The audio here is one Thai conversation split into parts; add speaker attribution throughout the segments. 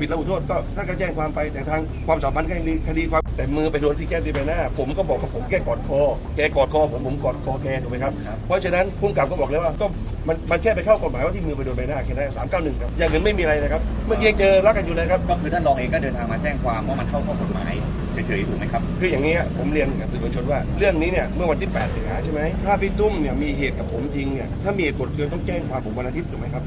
Speaker 1: ผิดระหูโทษก็ท่านก็แจ้งความไปแต่ทางความสัมพันธ์คดีความแต่มือไปโดนที่แก้มที่ใบหน้าผมก็บอกว่าผมแก้กอดคอแกกอดคอผมกอดคอแกถูกไหมครับเพราะฉะนั้นผู้กำกับก็บอกแล้วว่าก็มันแค่ไปเข้ากฎหมายว่าที่มือไปโดนใบหน้าแค่นั้น391ครับอย่างอื่นไม่มีอะไรนะครับเมื่อกี้ยังเจอรักกันอยู่เลยครับ
Speaker 2: ก็คือท่านรองเองก็เดินทางมาแจ้งความว่ามันเข้าข้อกฎหมายเฉยๆถูกไหมครับ
Speaker 1: คืออย่างนี้ผมเรียนกับสื่อมวลชนว่าเรื่องนี้เนี่ยเมื่อวันที่8 สิงหาใช่ไหมถ้าพี่ตุ้มเนี่ยมีเหตุกับผมจริงเนี่ยถ้ามีเหตุกฎเกณฑ์ต้องแจ้งความผมวันอาทิตย์ถูกไหมครับ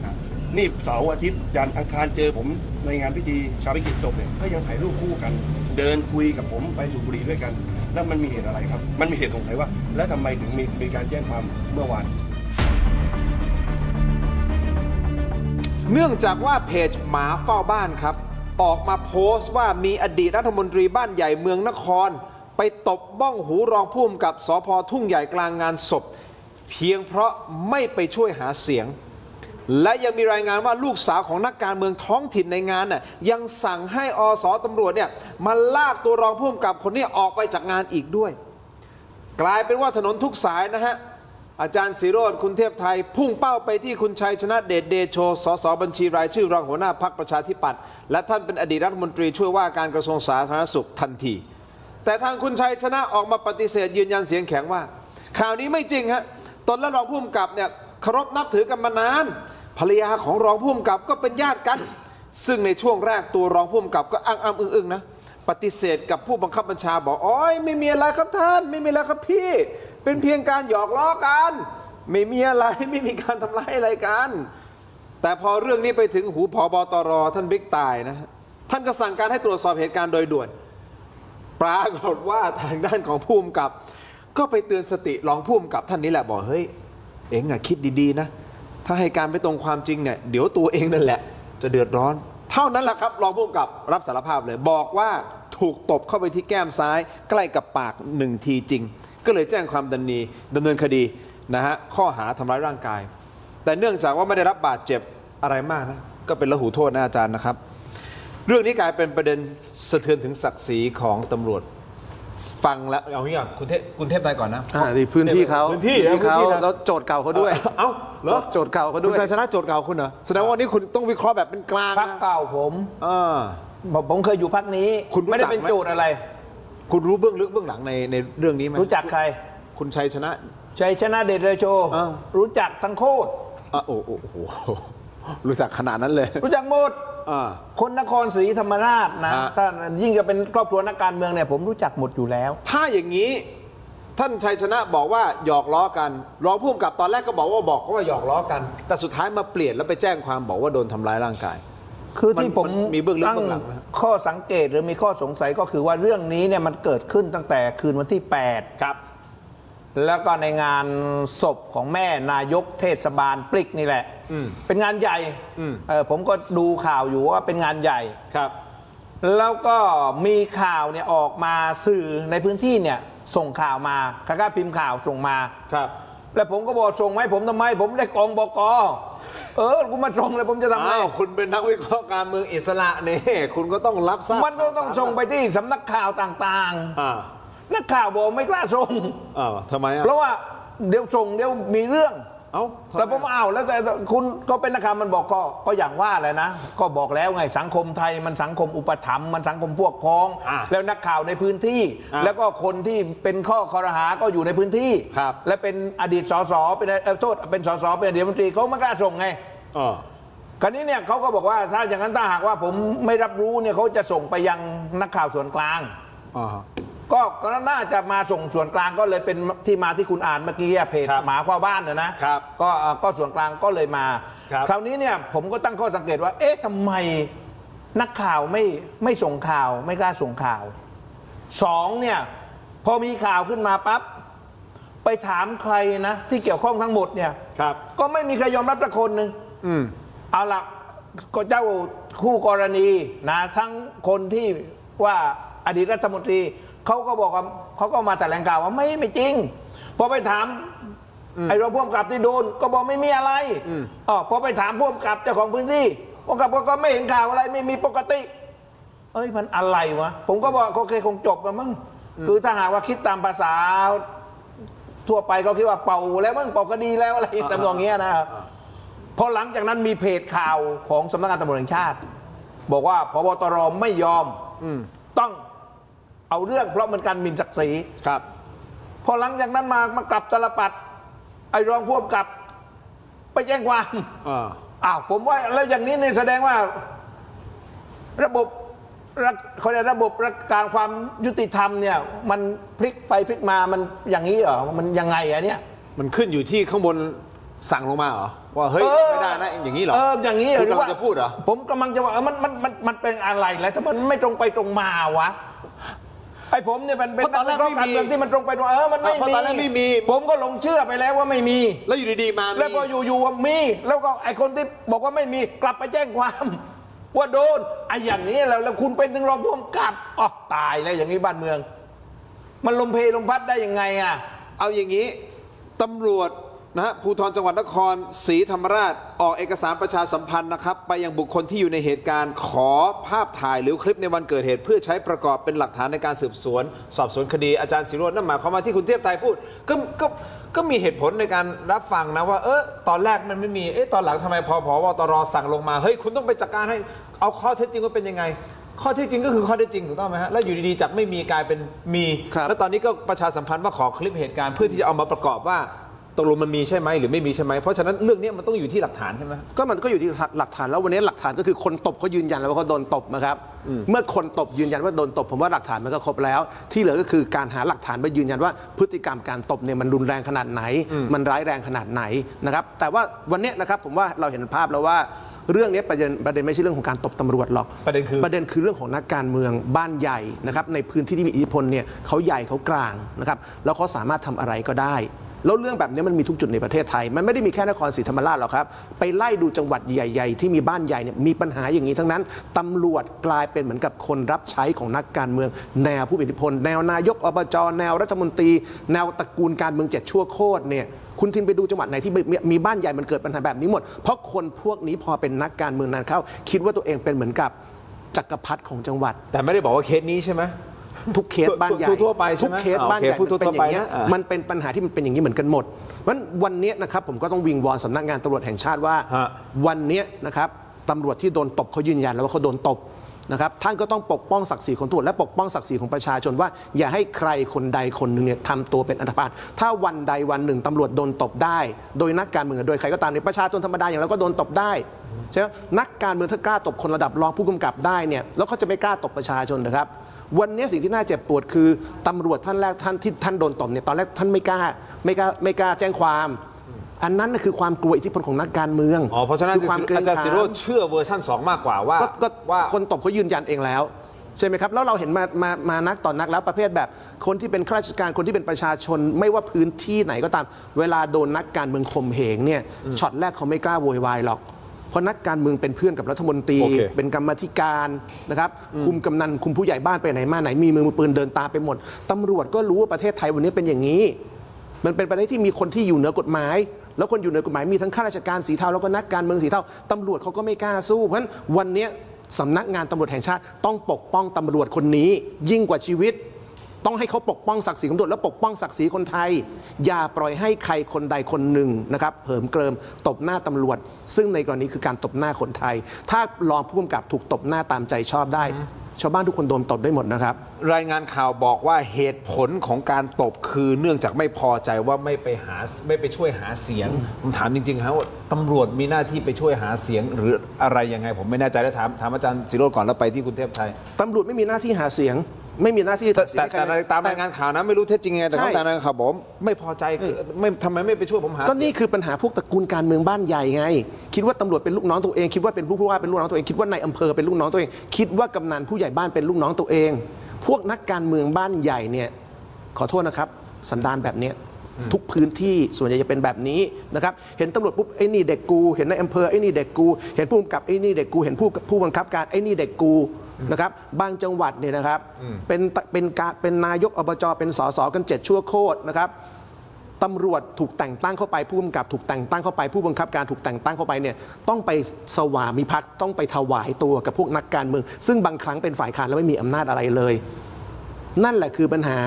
Speaker 1: นี่เสาร์อาทิตย์จันทร์อังคารเจอผมในงานพิธีชาปนกิจศพเนี่ยก็ยังถ่ายรูปคู่กันเดินคุยกับผมไปสูบบุหรี่ด้วยกันแล้วมันมีเหตุอะไรครับมันมีเหตุสงสัยว่าแล้วทำไมถึงมีการแจ้งความเมื่อวาน
Speaker 3: เนื่องจากว่าเพจหมาเฝ้าบ้านครับออกมาโพสต์ว่ามีอดีตรัฐมนตรีบ้านใหญ่เมืองนครไปตบบ้องหูรองผู้กำกับสภ.ทุ่งใหญ่กลางงานศพเพียงเพราะไม่ไปช่วยหาเสียงและยังมีรายงานว่าลูกสาวของนักการเมืองท้องถิ่นในงานน่ะยังสั่งให้อส.ตำรวจเนี่ยมาลากตัวรองผู้กำกับคนนี้ออกไปจากงานอีกด้วยกลายเป็นว่าถนนทุกสายนะฮะอาจารย์ศิโรจน์คุณเทพไทยพุ่งเป้าไปที่คุณชัยชนะเดชเดโชสสบัญชีรายชื่อรองหัวหน้าพรรคประชาธิปัตย์และท่านเป็นอดีตรัฐมนตรีช่วยว่าการกระทรวงสาธารณสุขทันทีแต่ทางคุณชัยชนะออกมาปฏิเสธยืนยันเสียงแข็งว่าข่าวนี้ไม่จริงฮะตนและรองผู้กำกับเนี่ยเคารพนับถือกันมานานภรรยาของรองผู้กำกับก็เป็นญาติกันซึ่งในช่วงแรกตัวรองผู้กำกับก็อ้ำอึ้งนะปฏิเสธกับผู้บังคับบัญชาบอกโอ้ยไม่มีอะไรครับท่านไม่มีอะไรครับพี่เป็นเพียงการหยอกล้อกันไม่มีอะไรไม่มีการทำร้ายอะไรกันแต่พอเรื่องนี้ไปถึงหูผบ.ตร.ท่านบิ๊กตายนะฮะท่านก็สั่งการให้ตรวจสอบเหตุการณ์โดยด่วนปรากฏว่าทางด้านของผู้กำกับก็ไปเตือนสติรองผู้กำกับท่านนี้แหละบอกเฮ้ยเอ็งอะคิดดีๆนะถ้าให้การไม่ตรงความจริงเนี่ยเดี๋ยวตัวเองนั่นแหละจะเดือดร้อนเท่านั้นแหละครับรองผู้กำกับรับสารภาพเลยบอกว่าถูกตบเข้าไปที่แก้มซ้ายใกล้กับปาก1 ทีจริงก็เลยแจ้งความดำเนินคดีนะฮะข้อหาทำร้ายร่างกายแต่เนื่องจากว่าไม่ได้รับบาดเจ็บอะไรมากนะก็เป็นละหูโทษนะอาจารย์นะครับเรื่องนี้กลายเป็นประเด็นสะเทือนถึงศักดิ์ศรีของตำรวจฟังแล้วเอางี้ก่อนคุณเทพไทยก่อนนะ
Speaker 4: นี่พื้นที่เขา
Speaker 3: แล้ว
Speaker 4: โจทย์เก่าเขาด้วย
Speaker 3: เอ้าเหรอ
Speaker 4: โจทย์เก่าเขาด้วย
Speaker 3: คุณชัยชนะโจทย์เก่าคุณเหรอแสดงว่าวันนี้คุณต้องวิเคราะห์แบบเป็นกลาง
Speaker 5: พรรคเก่าผมเคยอยู่พรรคนี้
Speaker 3: คุณ
Speaker 5: ไม่ได้เป็นโจทย์อะไร
Speaker 3: คุณรู้เบื้องลึกเบื้องหลังในเรื่องนี้ไหม
Speaker 5: รู้จักใคร
Speaker 3: คุณชัยชนะ
Speaker 5: เดชเดโชรู้จักทั้งโคตร
Speaker 3: โอ้โหรู้จักขนาดนั้นเลย
Speaker 5: รู้จักหมดคนนครศรีธรรมราชนะถ้ายิ่งจะเป็นครอบครัวนักการเมืองเนี่ยผมรู้จักหมดอยู่แล้ว
Speaker 3: ถ้าอย่างนี้ท่านชัยชนะบอกว่าหยอกล้อกันรองผู้กำกับตอนแรกก็บอกว่าหยอกล้อกันแต่สุดท้ายมาเปลี่ยนแล้วไปแจ้งความบอกว่าโดนทำร้ายร่างกาย
Speaker 5: คือที่ผม
Speaker 3: มีเบื้องลึกเบื้องหลัง
Speaker 5: ข้อสังเกตหรือมีข้อสงสัยก็คือว่าเรื่องนี้เนี่ยมันเกิดขึ้นตั้งแต่คืนวันที่8
Speaker 3: ครับ
Speaker 5: แล้วก็ในงานศพของแม่นายกเทศบาลปลิกนี่แหละเป็นงานใหญ่ผมก็ดูข่าวอยู่ว่าเป็นงานใหญ่
Speaker 3: ครับ
Speaker 5: แล้วก็มีข่าวเนี่ยออกมาสื่อในพื้นที่เนี่ยส่งข่าวมาข้าพิมพ์ข่าวส่งมา
Speaker 3: ครับ
Speaker 5: แล้วผมก็บอกส่งไหมผมทำไมผมได้กองบก.กูมาส่งเลยผมจะทำไง
Speaker 3: คุณเป็นนักวิเคราะห์การเมืองอิสระเนี่ยคุณก็ต้องรับทราบ
Speaker 5: มันก็ต้องส่งไปที่สำนักข่าวต่างๆนักข่าวบอกไม่กล้าส่ง
Speaker 3: ทำไม
Speaker 5: เพราะว่าเดี๋ยวส่งเดี๋ยวมีเรื่องแล้วผมแล้วแต่คุณก็เป็นนักข่าวมันบอกก็อย่างว่าแหละนะก็บอกแล้วไงสังคมไทยมันสังคมอุปถัมภ์มันสังคมพวกพ้องแล้วนักข่าวในพื้นที่แล้วก็คนที่เป็นข้อคอรหาก็อยู่ในพื้นที่และเป็นอดีตสสเป็นเป็นสสเป็นอดีตรัฐมนตรีเขาไม่กล้าส่งไงคราวนี้เนี่ยเขาก็บอกว่าถ้าอย่างนั้นถ้าหากว่าผมไม่รับรู้เนี่ยเขาจะส่งไปยังนักข่าวส่วนกลางก็น่าจะมาส่งส่วนกลางก็เลยเป็นที่มาที่คุณอ่านเมื่อกี้เพจหมาเข้าบ้าน
Speaker 3: นะครับ
Speaker 5: ก็ส่วนกลางก็เลยมาคราวนี้เนี่ยผมก็ตั้งข้อสังเกตว่าเอ๊ะทำไมนักข่าวไม่ส่งข่าวไม่กล้าส่งข่าว2เนี่ยพอมีข่าวขึ้นมาปั๊บไปถามใครนะที่เกี่ยวข้องทั้งหมดเนี่ยก็ไม่มีใครยอมรับสักคนหนึ่งเอาละก็เจ้าคู่กรณีนะทั้งคนที่ว่าอดีตรัฐมนตรีเขาก็บอกว่าเขาก็มาแถลงข่าวว่าไม่จริงพอไปถามไอ้รองผู้กำกับที่โดนก็บอกไม่มีอะไรพอไปถามผู้กำกับเจ้าของพื้นที่ผู้กำกับก็ไม่เห็นข่าวอะไรไม่มีปกติมันอะไรวะผมก็บอกโอเคคงจบแล้วมั้งคือถ้าหากว่าคิดตามภาษาทั่วไปเขาคิดว่าเป่าแล้วมั้งเป่าคดีแล้วอะไรตำนองเงี้ยนะครับพอหลังจากนั้นมีเพจข่าวของสำนักงานตำรวจแห่งชาติ บอกว่าพบตรไม่ยอมต้องเอาเรื่องเพราะมันการหมิ่นศักดิ์ศรี
Speaker 3: ครับ
Speaker 5: พอหลังจากนั้นมากลับตลปัดไอ้รองผู้กำกับไปแจ้งความ อ้าวผมว่าแล้วอย่างนี้เนี่ยแสดงว่าระบบเขาเรียกระบบการความยุติธรรมเนี่ยมันพลิกไปพลิกมามันอย่างนี้เหรอมันยังไงอะเนี่ย
Speaker 3: มันขึ้นอยู่ที่ข้างบนสั่งลงมาเหรอว่าเฮ้ยไม่ได้นะอย่างนี้เหรอ
Speaker 5: อย่างนี้เหรอ
Speaker 3: คุณกำลังจะพูดเหรอ
Speaker 5: ผมกำลังจะว่ามันเป็นอะไรแล้วถ้ามันไม่ตรงไปตรงมาวะไอ้ผมเนี่ยเป็นนักวิเคราะห์การเมืองที่มันตรงไปตรงมันไม่
Speaker 3: เพราะตอนแรกไม่มี
Speaker 5: ผมก็หลงเชื่อไปแล้วว่าไม่มี
Speaker 3: แล้วอยู่ดีๆมามี
Speaker 5: แล้วพออยู่ๆว่ามีแล้วก็ไอ้คนที่บอกว่าไม่มีกลับไปแจ้งความ ว่าโดนไอ้อย่างนี้แล้วคุณเป็นถึงรองผู้กำกับอ๋อตายแล้วอย่างนี้บ้านเมือง มันลมเพลลมพัดได้ยังไงอ่ะ
Speaker 3: เอาอย่างนี้ตำรวจนะฮะภูธรจังหวัดนครศรีธรรมราชออกเอกสารประชาสัมพันธ์นะครับไปยังบุคคลที่อยู่ในเหตุการณ์ขอภาพถ่ายหรือคลิปในวันเกิดเหตุเพื่อใช้ประกอบเป็นหลักฐานในการสืบสวนสอบสวนคดีอาจารย์ศิโรจน์นั่นหมายความว่าที่คุณเทพไทยพูดก็มีเหตุผลในการรับฟังนะว่าตอนแรกมันไม่มีตอนหลังทำไมพอผบตรสั่งลงมาเฮ้ยคุณต้องไปจัดการให้เอาข้อเท็จจริงว่าเป็นยังไงข้อเท็จจริงก็คือข้อเท็จจริงถูกต้องไหมฮะแล้วอยู่ดีๆจากไม่มีกลายเป็นมีแล้วตอนนี้ก็ประชาสัมพันธ์ว่าขอคลิปเหตุการณ์เพื่อที่จะเอามาประกอบว่าตกลงมันมีใช่ไหมหรือไม่มีใช่ไหมเพราะฉะนั้นเรื่องนี้มันต้องอยู่ที่หลักฐานใช่ไหม
Speaker 4: ก็มันก็อยู่ที่หลักฐานแล้ววันนี้หลักฐานก็คือคนตบเขายืนยันแล้วว่าเขาโดนตบนะครับเมื่อคนตบยืนยันว่าโดนตบผมว่าหลักฐานมันก็ครบแล้วที่เหลือก็คือการหาหลักฐานมายืนยันว่าพฤติกรรมการตบเนี่ยมันรุนแรงขนาดไหนมันร้ายแรงขนาดไหนนะครับแต่ว่าวันนี้นะครับผมว่าเราเห็นภาพแล้วว่าเรื่องนี้ประเด็นไม่ใช่เรื่องของการตบตำรวจหรอกประเด็นคือเรื่องของนักการเมืองบ้านใหญ่นะครับในพื้นที่ที่มีอิทธิพลเนี่ยเขาใหญ่เขากลางนะครับแล้วเขาสามารถทำอะไรก็ได้แล้วเรื่องแบบนี้มันมีทุกจุดในประเทศไทยมันไม่ได้มีแค่นครศรีธรรมราชหรอกครับไปไล่ดูจังหวัดใหญ่ๆที่มีบ้านใหญ่เนี่ยมีปัญหาอย่างนี้ทั้งนั้นตำรวจกลายเป็นเหมือนกับคนรับใช้ของนักการเมืองแนวผู้มีอิทธิพลแนวนายกอบจแนวรัฐมนตรีแนวตระกูลการเมือง7ชั่วโคตรเนี่ยคุณทินไปดูจังหวัดไหนที่มีบ้านใหญ่มันเกิดปัญหาแบบนี้หมดเพราะคนพวกนี้พอเป็นนักการเมืองนานเข้าคิดว่าตัวเองเป็นเหมือนกับจักรพรรดิของจังหวัด
Speaker 3: แต่ไม่ได้บอกว่าเคสนี้ใช่ไหม
Speaker 4: ทุกเคสบ้านใหญ่
Speaker 3: ทั่วไปใช่ไหม
Speaker 4: ทุกเคสบ้านใหญ่มันเป็นอย่างนี้มันเป็นปัญหาที่มันเป็นอย่างนี้เหมือนกันหมดวันนี้นะครับผมก็ต้องวิงวอนสำนักงานตำรวจแห่งชาติว่าวันนี้นะครับตำรวจที่โดนตบเขายืนยันแล้วว่าเขาโดนตบนะครับท่านก็ต้องปกป้องศักดิ์ศรีของตำรวจและปกป้องศักดิ์ศรีของประชาชนว่าอย่าให้ใครคนใดคนหนึ่งเนี่ยทำตัวเป็นอันธพาลถ้าวันใดวันหนึ่งตำรวจโดนตบได้โดยนักการเมืองโดยใครก็ตามในประชาชนธรรมดาอย่างเราก็โดนตบได้ใช่ไหมนักการเมืองถ้ากล้าตบคนระดับรองผู้กำกับได้เนี่ยแล้วเขาจะไม่กล้าตบประชาชนนะครับวันนี้สิ่งที่น่าเจ็บปวดคือตำรวจท่านแรกท่านที่ท่านโดนตบเนี่ยตอนแรกท่านไม่กล้าแจ้งความอันนั้นคือความกลัวอิทธิพลของนักการเมือง
Speaker 3: เพราะฉะนั้นอาจารย์ศิโรจน์เชื่อเวอร์ชัน2มากกว่าว่า
Speaker 4: คนตบเขายืนยันเองแล้วใช่ไหมครับแล้วเราเห็นมานักต่อนักแล้วประเภทแบบคนที่เป็นข้าราชการคนที่เป็นประชาชนไม่ว่าพื้นที่ไหนก็ตามเวลาโดนนักการเมืองข่มเหงเนี่ยช็อตแรกเขาไม่กล้าโวยวายหรอกเพราะนักการเมืองเป็นเพื่อนกับรัฐมนตรีเป็นกรรมาธิการนะครับคุมกำนันคุมผู้ใหญ่บ้านไปไหนมาไหนมีมือปืนเดินตามไปหมดตำรวจก็รู้ว่าประเทศไทยวันนี้เป็นอย่างนี้มันเป็นประเทศที่มีคนที่อยู่เหนือกฎหมายแล้วคนอยู่เหนือกฎหมายมีทั้งข้าราชการสีเทาแล้วก็นักการเมืองสีเทาตำรวจเขาก็ไม่กล้าสู้เพราะฉะนั้นวันนี้สำนักงานตำรวจแห่งชาติต้องปกป้องตำรวจคนนี้ยิ่งกว่าชีวิตต้องให้เขาปกป้องศักดิ์ศรีของตำรวจและปกป้องศักดิ์ศรีคนไทยอย่าปล่อยให้ใครคนใดคนหนึ่งนะครับเหิมเกริมตบหน้าตำรวจซึ่งในกรณีคือการตบหน้าคนไทยถ้ารองผู้กำกับถูกตบหน้าตามใจชอบได้ชาวบ้านทุกคนโดนตบได้หมดนะครับ
Speaker 3: รายงานข่าวบอกว่าเหตุผลของการตบคือเนื่องจากไม่พอใจว่าไม่ไปช่วยหาเสียงผมถามจริงๆครับว่าตำรวจมีหน้าที่ไปช่วยหาเสียงหรืออะไรยังไงผมไม่แน่ใจแล้วถามอาจารย์ศิโรจน์ก่อนแล้วไปที่คุณเทพไทย
Speaker 4: ตำรวจไม่มีหน้าที่หาเสียงไม่มีหน้าที่
Speaker 3: แต่ตามรายงานข่าวนะไม่รู้เท็จจริงไงแต่ตามรายงานข่าวบอกไม่พอใจทำไมไม่ไปช่วยผมหา
Speaker 4: ก็นี่คือปัญหาพวกตระกูลการเมืองบ้านใหญ่ไงคิดว่าตำรวจเป็นลูกน้องตัวเองคิดว่าเป็นผู้ว่าเป็นลูกน้องตัวเองคิดว่านายอำเภอเป็นลูกน้องตัวเองคิดว่ากำนันผู้ใหญ่บ้านเป็นลูกน้องตัวเองพวกนักการเมืองบ้านใหญ่เนี่ยขอโทษนะครับสันดานแบบนี้ทุกพื้นที่ส่วนใหญ่จะเป็นแบบนี้นะครับเห็นตำรวจปุ๊บไอ้นี่เด็กกูเห็นนายอำเภอไอ้นี่เด็กกูเห็นผู้กำกับไอ้นี่เด็กกูเห็นผู้บังคับการไอ้นี่เด็กกูนะครับบางจังหวัดเนี่ยนะครับเป็นนายกอบจเป็นสสกัน7ชั่วโคตรนะครับตำรวจถูกแต่งตั้งเข้าไปผู้กำกับถูกแต่งตั้งเข้าไปผู้บังคับการถูกแต่งตั้งเข้าไปเนี่ยต้องไปสวามิภักดิ์ต้องไปถวายตัวกับพวกนักการเมืองซึ่งบางครั้งเป็นฝ่ายค้านแล้วไม่มีอำนาจอะไรเลยนั่นแหละคือปัญหา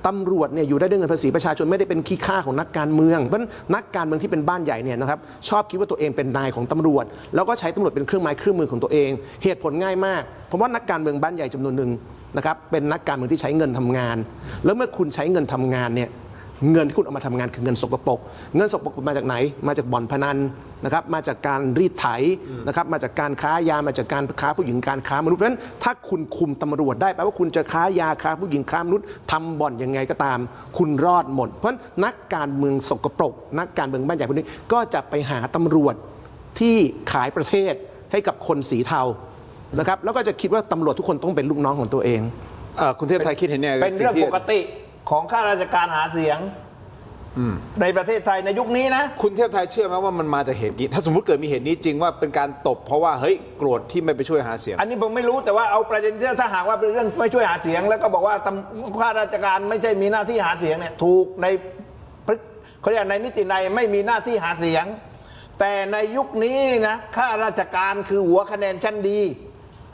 Speaker 4: ตำรวจเนี่ยอยู่ได้ด้วยเงินภาษีประชาชนไม่ได้เป็นขี้ข้าของนักการเมืองเพราะฉะนั้นนักการเมืองที่เป็นบ้านใหญ่เนี่ยนะครับชอบคิดว่าตัวเองเป็นนายของตำรวจแล้วก็ใช้ตำรวจเป็นเครื่องไม้เครื่องมือของตัวเองเหตุผลง่ายมากผมว่านักการเมืองบ้านใหญ่จำนวนหนึ่งนะครับเป็นนักการเมืองที่ใช้เงินทำงานแล้วเมื่อคุณใช้เงินทำงานเนี่ยเงินที่คุณเอามาทำงานคือเงินสกปรกเงินสกปรกมาจากไหนมาจากบ่อนพนันนะครับมาจากการรีดไถนะครับมาจากการค้ายามาจากการค้าผู้หญิงการค้ามนุษย์เพราะฉะนั้นถ้าคุณคุมตำรวจได้แปลว่าคุณจะค้ายาค้าผู้หญิงค้ามนุษย์ทำบ่อนยังไงก็ตามคุณรอดหมดเพราะฉะนั้นนักการเมืองสกปรกนักการเมืองบ้านใหญ่พวกนี้ก็จะไปหาตำรวจที่ขายประเทศให้กับคนสีเทานะครับแล้วก็จะคิดว่าตำรวจทุกคนต้องเป็นลูกน้องของตัวเอง
Speaker 3: คุณเทพไทยคิดเห็นเนี่ย
Speaker 5: เป็นเรื่องปกติของข้าราชการหาเสียงในประเทศไทยในยุคนี้นะ
Speaker 3: คุณเทพไทยเชื่อไหมว่ามันมาจากเหตุนี้ถ้าสมมติเกิดมีเหตุนี้จริงว่าเป็นการตบเพราะว่าเฮ้ยโกรธที่ไม่ไปช่วยหาเสียง
Speaker 5: อันนี้ผมไม่รู้แต่ว่าเอาประเด็นที่ถ้าหากว่าเป็นเรื่องไม่ช่วยหาเสียง แล้วก็บอกว่าข้าราชการไม่ใช่มีหน้าที่หาเสียงเนี่ยถูกในเขาเรียกในนิตินัยไม่มีหน้าที่หาเสียง แต่ในยุคนี้นะข้าราชการคือหัวคะแนนชั้นดี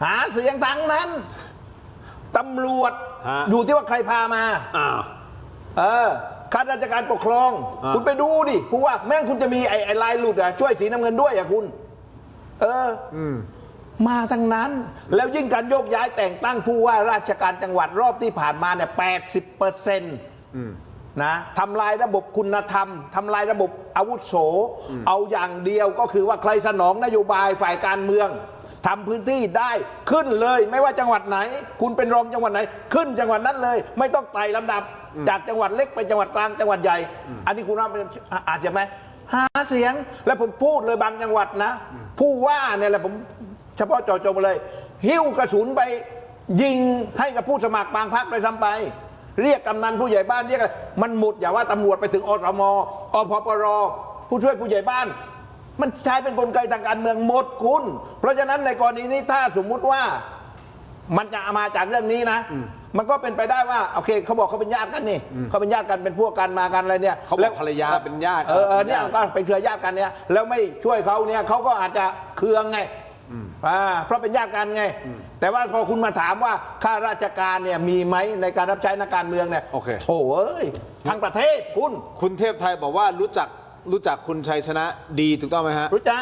Speaker 5: หาเสียงทั้งนั้นตำรวจ
Speaker 3: ฮะ
Speaker 5: อยู่ที่ว่าใครพามาข้าราชการปกครอง คุณไปดูดิผู้ว่าแม่งคุณจะมีไอ้ลายหลุดอะช่วยสีน้ำเงินด้วยอะคุณมาทั้งนั้น แล้วยิ่งการโยกย้ายแต่งตั้งผู้ว่าราชการจังหวัดรอบที่ผ่านมาเนี่ย80%นะทำลายระบบคุณธรรมทำลายระบบอาวุโสเอาอย่างเดียวก็คือว่าใครสนองนโยบายฝ่ายการเมืองทำพื้นที่ได้ขึ้นเลยไม่ว่าจังหวัดไหน คุณเป็นรองจังหวัดไหนขึ้นจังหวัดนั้นเลย ไม่ต้องไต่ลำดับจากจังหวัดเล็กไปจังหวัดกลางจังหวัดใหญ่ อันนี้คุณว่าอาจจะไหมหาเสียงแล้วผมพูดเลยบางจังหวัดนะผู้ว่าเนี่ยแหละผมเฉพาะเจาะจงเลยหิ้วกระสุนไปยิงให้กับผู้สมัครบางพรรคไปทำไปเรียกกำนันผู้ใหญ่บ้านเรียกอะไรมันหมดอย่าว่าตำรวจไปถึงอสมอพปรผู้ช่วยผู้ใหญ่บ้านมันใช้เป็นกลไกทางการเมืองหมดคุณเพราะฉะนั้นในกรณีนี้ถ้าสมมุติว่ามันจะมาจากเรื่องนี้นะมันก็เป็นไปได้ว่าโอเคเขาบอกเขาเป็นญาติกันนี่เขาเป็นญาติกันเป็นพวกกันมากันอะไรเนี่ย
Speaker 3: เขาบอกภรรยาเป็นญาติ
Speaker 5: เนี่ยก็เป็นเครือญาติกันเนี่ยแล้วไม่ช่วยเขาเนี่ยเขาก็อาจจะเคืองไงเพราะเป็นญาติกันไงแต่ว่าพอคุณมาถามว่าข้าราชการเนี่ยมีไหมในการรับใช้นักการเมืองเนี่ย
Speaker 3: โอเค
Speaker 5: โถ่เอ้ยทั้งประเทศคุณ
Speaker 3: เทพไทยบอกว่ารู้จักคุณชัยชนะดีถูกต้องไหมฮะ
Speaker 5: รู้จัก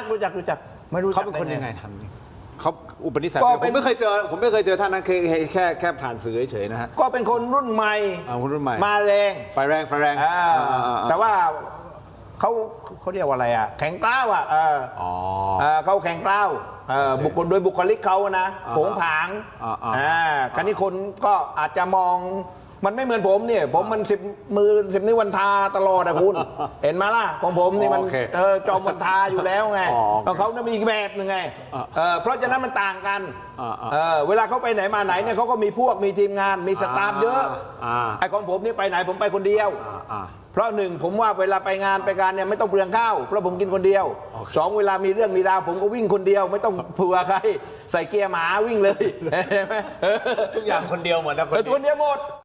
Speaker 5: ไม่รู้จัก
Speaker 3: เขาเป็นคนยังไงทำเขาอุปนิสัย
Speaker 5: ก็
Speaker 3: ผ
Speaker 5: เป็น
Speaker 3: มไม่เคยเจอท่านนะแค่ผ่านสื่อเฉยๆนะฮะ
Speaker 5: ก็เป็นคนรุ่นใหม่
Speaker 3: คนรุ่นใหม่
Speaker 5: มาแรง
Speaker 3: ไฟแรง
Speaker 5: แต่ว่าเขาเรียกว่าอะไรอ่ะแข็งกล้าวอ่ะเขาแข็งกล้าวบุคคลโดยบุคลิกเขานะโผงผางคราวนี้คนก็อาจจะมองมันไม่เหมือนผมเนี่ยผมมัน10 มือ 10 นิ้ววันทาตลอดอะคุณ เห็นไหมล่ะของผมนี่มันจอมวันทาอยู่แล้วไงของเขาเนี่ยมีอีกแบบหนึ่งไงเพราะฉะนั้นมันต่างกันเวลาเขาไปไหนมาไหนเนี่ยเขาก็มีพวกมีทีมงานมีสตาฟเยอะไอ้ของผมนี่ไปไหนผมไปคนเดียวเพราะหนึ่งผมว่าเวลาไปงานไปการเนี่ยไม่ต้องเปลืองข้าวเพราะผมกินคนเดียวสองเวลามีเรื่องมีราวผมก็วิ่งคนเดียวไม่ต้องเผื่อใครใส่เกียร์หมาวิ่งเลย
Speaker 3: ทุกอย่างคนเดียวหมดนะ
Speaker 5: คนเดียวหมด